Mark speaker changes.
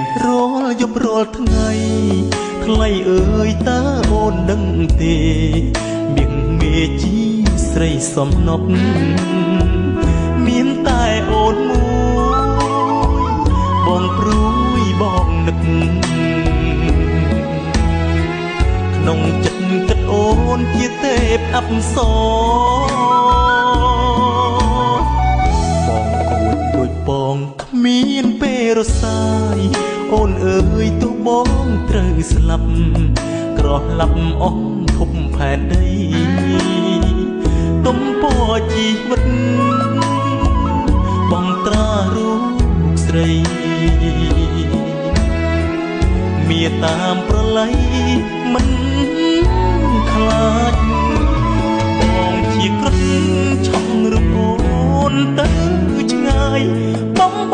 Speaker 1: ងរាល់យប់រាល់ថ្ងៃថ្លៃអើយតើអូនដឹងទេមៀងមេជីស្រីសំណប់មានតែអូនមួយបងព្រួយបងនឹកក្នុងចិត្តគិតអូនជាទេពអប្សរបងអូនដូចបងគ្មានពេលរសាយអូនអើយទោះបងត្រូវស្លាប់ក្រឡាប់អស់ភពផែនដីទំពជីវិតបងត្រារូបស្រីមានតាមប្រឡ័យមិនខ្លាចបងជាក្រឹតឆក់រូបអូនទៅឆ្ងាយ